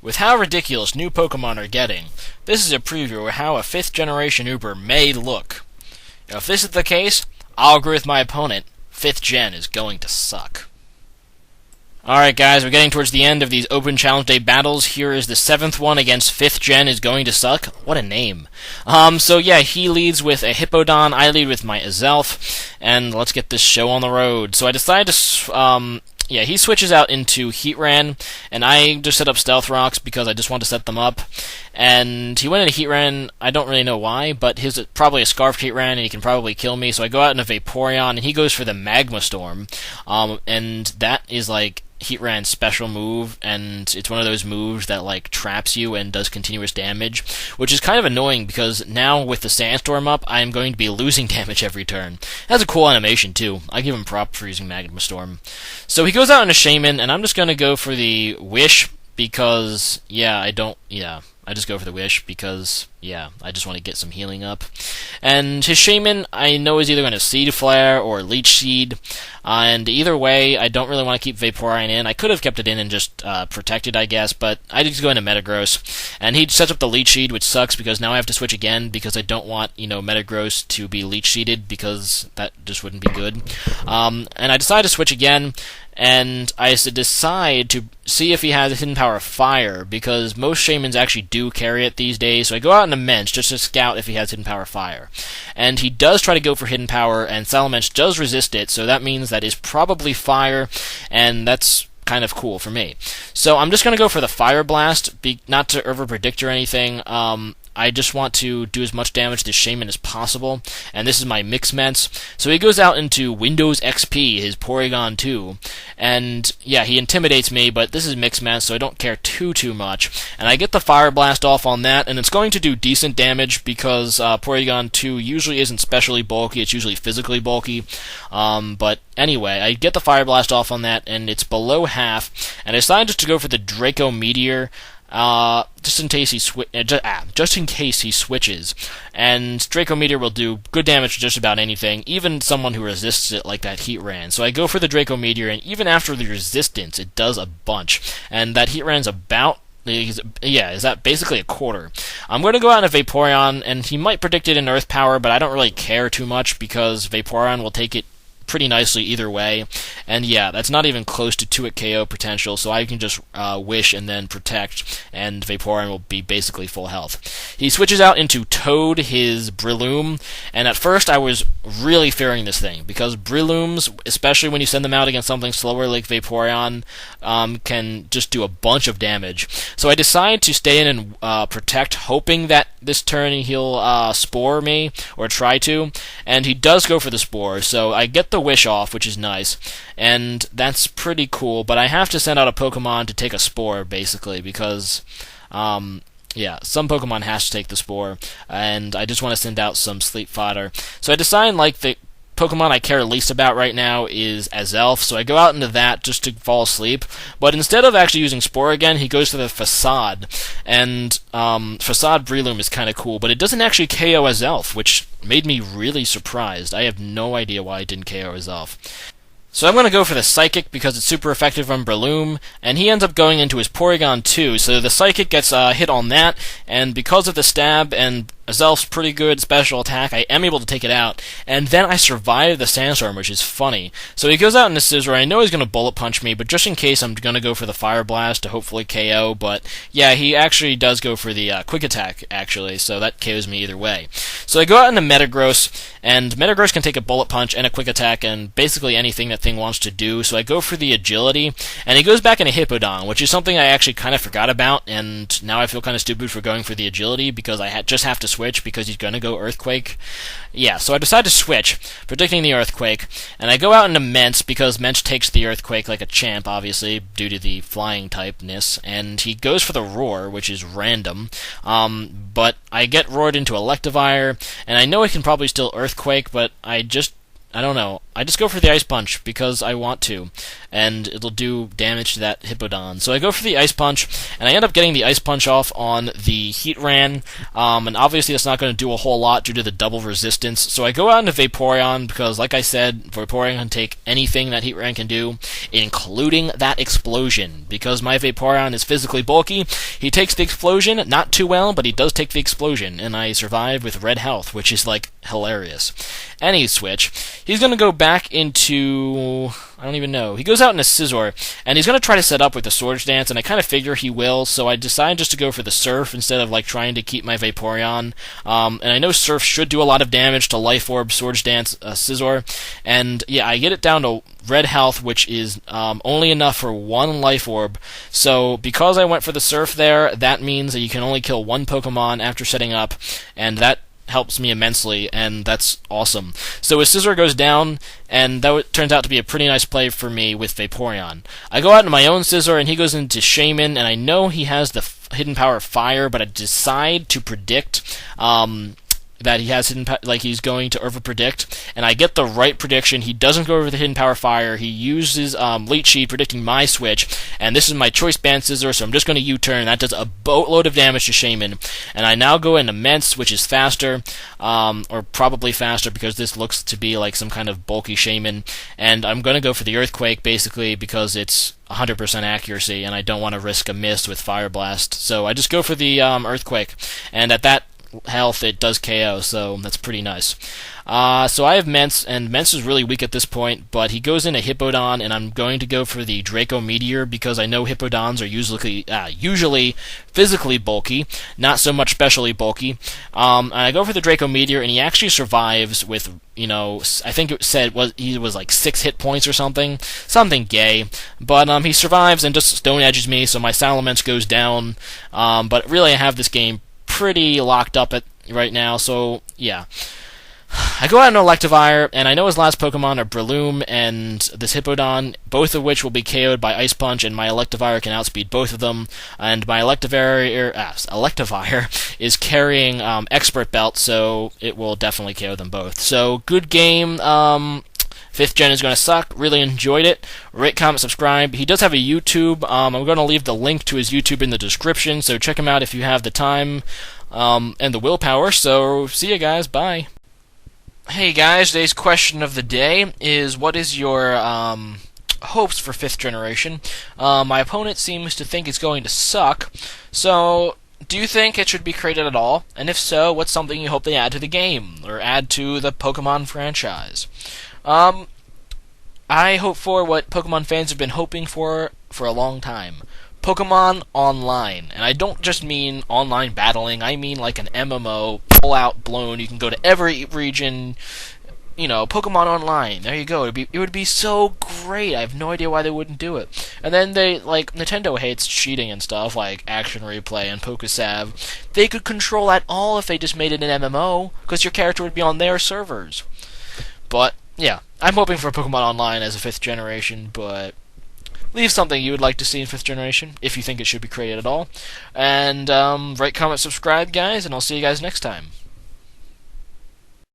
With how ridiculous new Pokemon are getting, this is a preview of how a 5th generation Uber may look. If this is the case, I'll agree with my opponent. 5th Gen is going to suck. Alright guys, we're getting towards the end of these Open Challenge Day battles. Here is the 7th one against 5th Gen is going to suck. What a name. So yeah, he leads with a Hippowdon, I lead with my Azelf, and let's get this show on the road. So I decided to, he switches out into Heatran, and I just set up Stealth Rocks because I just want to set them up. And he went into Heatran, I don't really know why, but his probably a Scarfed Heatran, and he can probably kill me. So I go out into Vaporeon, and he goes for the Magma Storm, and that is like Heatran's special move, and it's one of those moves that like traps you and does continuous damage, which is kind of annoying because now with the Sandstorm up, I am going to be losing damage every turn. It has a cool animation too. I give him props for using Magma Storm. So he goes out into Shaman, and I'm just going to go for the Wish because, I just go for the Wish because, I just want to get some healing up. And his Shaman, I know, is either going to Seed Flare or Leech Seed, and either way, I don't really want to keep Vaporeon in. I could have kept it in and just protected, I guess, but I just go into Metagross, and he sets up the Leech Seed, which sucks because now I have to switch again because I don't want, Metagross to be Leech Seeded because that just wouldn't be good. And I decide to switch again, and I decide to see if he has a Hidden Power Fire, because most Shamans actually do carry it these days, so I go out into Mensch just to scout if he has Hidden Power Fire. And he does try to go for Hidden Power, and Salamence does resist it, so that means that is probably Fire, and that's kind of cool for me. So I'm just going to go for the Fire Blast, not to over-predict or anything. I just want to do as much damage to Shaman as possible, and this is my Mix-Ments. So he goes out into Windows XP, his Porygon 2, and he intimidates me, but this is Mix-Ments, so I don't care too much. And I get the Fire Blast off on that, and it's going to do decent damage because Porygon 2 usually isn't specially bulky, it's usually physically bulky. But anyway, I get the Fire Blast off on that, and it's below half, and I decided just to go for the Draco Meteor, just in case he switches, and Draco Meteor will do good damage to just about anything, even someone who resists it like that Heatran. So I go for the Draco Meteor, and even after the resistance, it does a bunch, and that Heatran's about is that basically a quarter. I'm going to go out into Vaporeon, and he might predict it in Earth Power, but I don't really care too much because Vaporeon will take it pretty nicely either way, and that's not even close to 2-hit KO potential, so I can just Wish and then Protect, and Vaporeon will be basically full health. He switches out into Toad, his Breloom, and at first I was really fearing this thing, because Brelooms, especially when you send them out against something slower like Vaporeon, can just do a bunch of damage. So I decide to stay in and Protect, hoping that this turn he'll Spore me, or try to, and he does go for the Spore, so I get the Wish off, which is nice, and that's pretty cool, but I have to send out a Pokemon to take a Spore, basically, because, some Pokemon has to take the Spore, and I just want to send out some Sleep Fodder. So I decide, the Pokemon I care least about right now is Azelf, so I go out into that just to fall asleep, but instead of actually using Spore again, he goes for the Facade, and Facade Breloom is kind of cool, but it doesn't actually KO Azelf, which made me really surprised. I have no idea why it didn't KO Azelf. So I'm going to go for the Psychic because it's super effective on Breloom, and he ends up going into his Porygon 2, so the Psychic gets hit on that, and because of the stab and Azelf's pretty good special attack, I am able to take it out, and then I survive the Sandstorm, which is funny. So he goes out into Scizor. I know he's going to Bullet Punch me, but just in case, I'm going to go for the Fire Blast to hopefully KO, but he actually does go for the Quick Attack, actually, so that KOs me either way. So I go out into Metagross, and Metagross can take a Bullet Punch and a Quick Attack, and basically anything that thing wants to do, so I go for the Agility, and he goes back into Hippowdon, which is something I actually kind of forgot about, and now I feel kind of stupid for going for the Agility, because I just have to switch, because he's going to go Earthquake. So I decide to switch, predicting the Earthquake, and I go out into Mensch, because Mensch takes the Earthquake like a champ, obviously, due to the flying typeness, and he goes for the Roar, which is random, but I get roared into Electivire, and I know I can probably still Earthquake, but I just I don't know. I just go for the Ice Punch because I want to, and it'll do damage to that Hippowdon. So I go for the Ice Punch, and I end up getting the Ice Punch off on the Heatran, and obviously that's not going to do a whole lot due to the double resistance. So I go out into Vaporeon because, like I said, Vaporeon can take anything that Heatran can do, including that explosion. Because my Vaporeon is physically bulky, he takes the explosion, not too well, but he does take the explosion, and I survive with red health, which is, like, hilarious. Any switch. He's going to go back into... I don't even know. He goes out in a Scizor, and he's going to try to set up with the Swords Dance, and I kind of figure he will, so I decide just to go for the Surf instead of like trying to keep my Vaporeon. And I know Surf should do a lot of damage to Life Orb, Swords Dance, Scizor, and yeah, I get it down to red health, which is only enough for one Life Orb. So because I went for the Surf there, that means that you can only kill one Pokemon after setting up, and that helps me immensely, and that's awesome. So his Scizor goes down, and that turns out to be a pretty nice play for me with Vaporeon. I go out into my own Scizor, and he goes into Shaman, and I know he has the hidden power of Fire, but I decide to predict that he has hidden like he's going to overpredict, and I get the right prediction. He doesn't go over the hidden power Fire. He uses Leech Seed, predicting my switch, and this is my choice band Scizor, so I'm just going to U-turn. That does a boatload of damage to Shaman, and I now go into Immense, which is faster, or probably faster because this looks to be like some kind of bulky Shaman, and I'm going to go for the Earthquake basically because it's 100% accuracy, and I don't want to risk a miss with Fire Blast. So I just go for the Earthquake, and at that health it does KO, so that's pretty nice. So I have Mence, and Mence is really weak at this point, but he goes into Hippowdon, and I'm going to go for the Draco Meteor because I know Hippowdons are usually physically bulky, not so much specially bulky. And I go for the Draco Meteor, and he actually survives with, I think it said he was like 6 hit points or something gay, but he survives and just Stone Edges me, so my Salamence goes down. But really I have this game pretty locked up right now, so yeah. I go out into Electivire, and I know his last Pokemon are Breloom and this Hippowdon, both of which will be KO'd by Ice Punch, and my Electivire can outspeed both of them, and my Electivire is carrying Expert Belt, so it will definitely KO them both. So, good game. 5th Gen is going to suck. Really enjoyed it. Rate, comment, subscribe. He does have a YouTube. I'm going to leave the link to his YouTube in the description, so check him out if you have the time and the willpower. So, see you guys. Bye. Hey guys, today's question of the day is, what is your hopes for 5th generation? My opponent seems to think it's going to suck, so do you think it should be created at all? And if so, what's something you hope they add to the game, or add to the Pokemon franchise? I hope for what Pokemon fans have been hoping for a long time. Pokemon Online. And I don't just mean online battling, I mean like an MMO, full out blown, you can go to every region, Pokemon Online, there you go. It would be so great. I have no idea why they wouldn't do it. And then Nintendo hates cheating and stuff, like Action Replay and Pokesav. They could control that all if they just made it an MMO, because your character would be on their servers. But, yeah, I'm hoping for Pokemon Online as a 5th generation, but leave something you would like to see in 5th generation, if you think it should be created at all. And, rate, comment, subscribe, guys, and I'll see you guys next time.